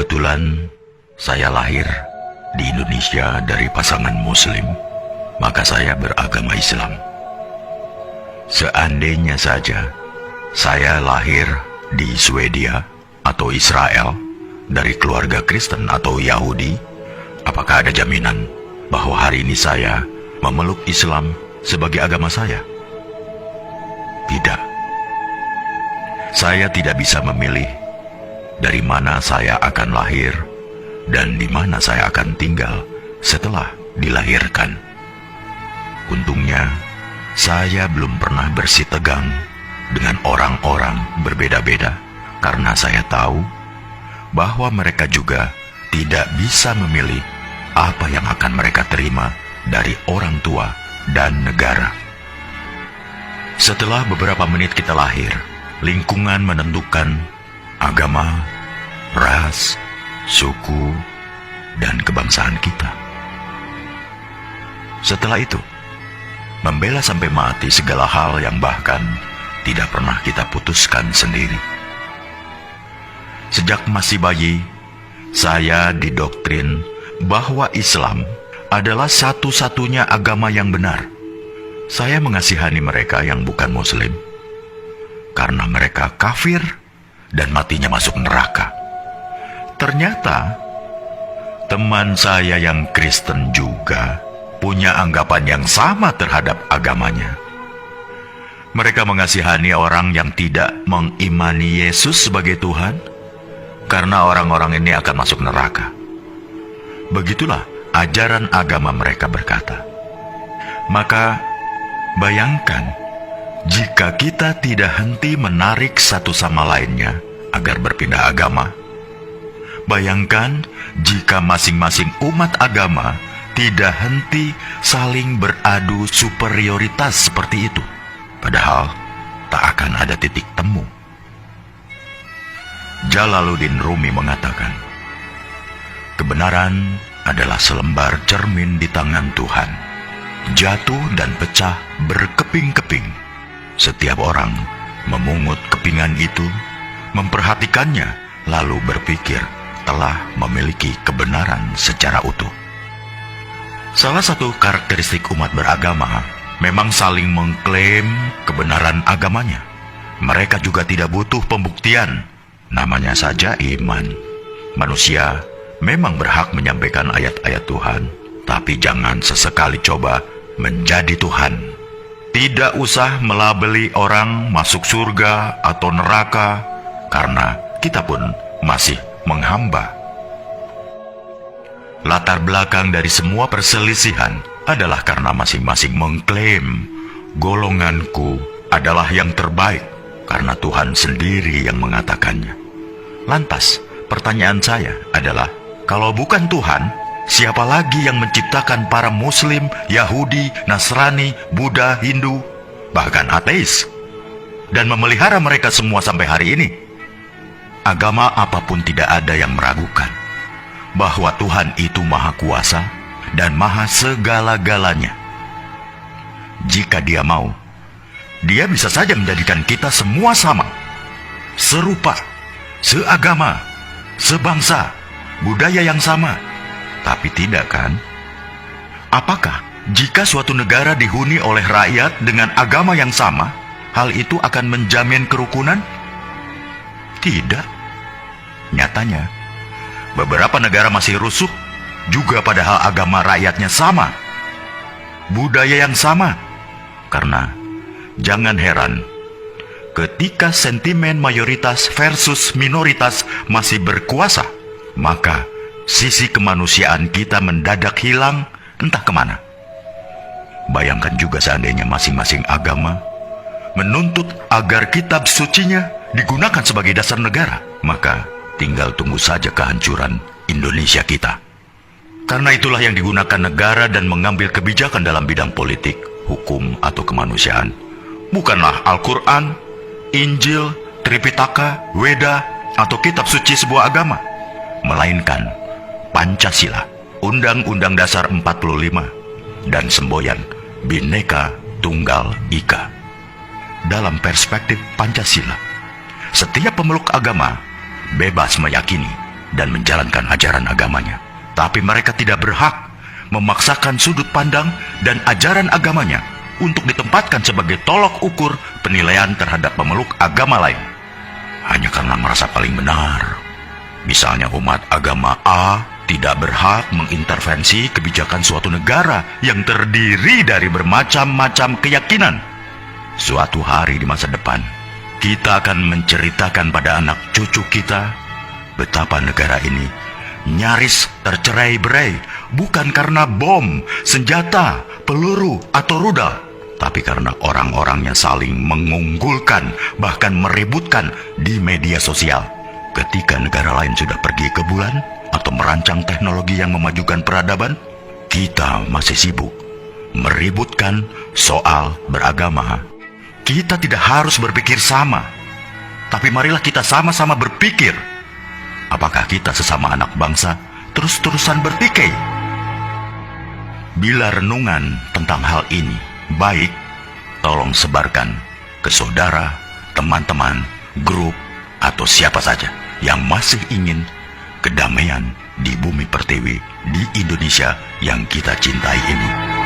Kebetulan saya lahir di Indonesia dari pasangan Muslim, maka saya beragama Islam. Seandainya saja saya lahir di Swedia atau Israel dari keluarga Kristen atau Yahudi, apakah ada jaminan bahwa hari ini saya memeluk Islam sebagai agama saya? Tidak. Saya tidak bisa memilih dari mana saya akan lahir dan di mana saya akan tinggal setelah dilahirkan. Untungnya, saya belum pernah bersitegang dengan orang-orang berbeda-beda karena saya tahu bahwa mereka juga tidak bisa memilih apa yang akan mereka terima dari orang tua dan negara. Setelah beberapa menit kita lahir, lingkungan menentukan agama, ras, suku, dan kebangsaan kita. Setelah itu, membela sampai mati segala hal yang bahkan tidak pernah kita putuskan sendiri. Sejak masih bayi, saya didoktrin bahwa Islam adalah satu-satunya agama yang benar. Saya mengasihani mereka yang bukan Muslim, karena mereka kafir dan matinya masuk neraka. Ternyata, teman saya yang Kristen juga punya anggapan yang sama terhadap agamanya. Mereka mengasihani orang yang tidak mengimani Yesus sebagai Tuhan, karena orang-orang ini akan masuk neraka. Begitulah ajaran agama mereka berkata. Maka, bayangkan, jika kita tidak henti menarik satu sama lainnya agar berpindah agama. Bayangkan jika masing-masing umat agama tidak henti saling beradu superioritas seperti itu. Padahal tak akan ada titik temu. Jalaluddin Rumi mengatakan, kebenaran adalah selembar cermin di tangan Tuhan. Jatuh dan pecah berkeping-keping. Setiap orang memungut kepingan itu, memperhatikannya, lalu berpikir telah memiliki kebenaran secara utuh. Salah satu karakteristik umat beragama memang saling mengklaim kebenaran agamanya. Mereka juga tidak butuh pembuktian, namanya saja iman. Manusia memang berhak menyampaikan ayat-ayat Tuhan, tapi jangan sesekali coba menjadi Tuhan. Tidak usah melabeli orang masuk surga atau neraka, karena kita pun masih menghamba. Latar belakang dari semua perselisihan adalah karena masing-masing mengklaim golonganku adalah yang terbaik, karena Tuhan sendiri yang mengatakannya. Lantas, pertanyaan saya adalah, kalau bukan Tuhan, siapa lagi yang menciptakan para Muslim, Yahudi, Nasrani, Buddha, Hindu, bahkan ateis, dan memelihara mereka semua sampai hari ini? Agama apapun tidak ada yang meragukan bahwa Tuhan itu Maha Kuasa dan Maha Segala-galanya. Jika Dia mau, Dia bisa saja menjadikan kita semua sama, serupa, seagama, sebangsa, budaya yang sama. Tapi tidak kan? Apakah jika suatu negara dihuni oleh rakyat dengan agama yang sama, hal itu akan menjamin kerukunan? Tidak. Nyatanya, beberapa negara masih rusuh juga padahal agama rakyatnya sama, budaya yang sama. Karena jangan heran, ketika sentimen mayoritas versus minoritas masih berkuasa, maka sisi kemanusiaan kita mendadak hilang entah kemana. Bayangkan juga seandainya masing-masing agama menuntut agar kitab sucinya digunakan sebagai dasar negara, maka tinggal tunggu saja kehancuran Indonesia kita. Karena itulah yang digunakan negara dan mengambil kebijakan dalam bidang politik, hukum, atau kemanusiaan. Bukanlah Al-Quran, Injil, Tripitaka, Weda, atau kitab suci sebuah agama, melainkan Pancasila, Undang-Undang Dasar 45, dan semboyan Bhinneka Tunggal Ika. Dalam perspektif Pancasila, setiap pemeluk agama bebas meyakini dan menjalankan ajaran agamanya. Tapi mereka tidak berhak memaksakan sudut pandang dan ajaran agamanya untuk ditempatkan sebagai tolok ukur penilaian terhadap pemeluk agama lain, hanya karena merasa paling benar. Misalnya umat agama A tidak berhak mengintervensi kebijakan suatu negara yang terdiri dari bermacam-macam keyakinan. Suatu hari di masa depan, kita akan menceritakan pada anak cucu kita betapa negara ini nyaris tercerai-berai bukan karena bom, senjata, peluru, atau rudal, tapi karena orang-orang yang saling mengunggulkan, bahkan meributkan di media sosial. Ketika negara lain sudah pergi ke bulan atau merancang teknologi yang memajukan peradaban, kita masih sibuk meributkan soal beragama. Kita tidak harus berpikir sama, tapi marilah kita sama-sama berpikir. Apakah kita sesama anak bangsa terus-terusan bertikai? Bila renungan tentang hal ini baik, tolong sebarkan ke saudara, teman-teman, grup, atau siapa saja yang masih ingin kedamaian di bumi pertiwi di Indonesia yang kita cintai ini.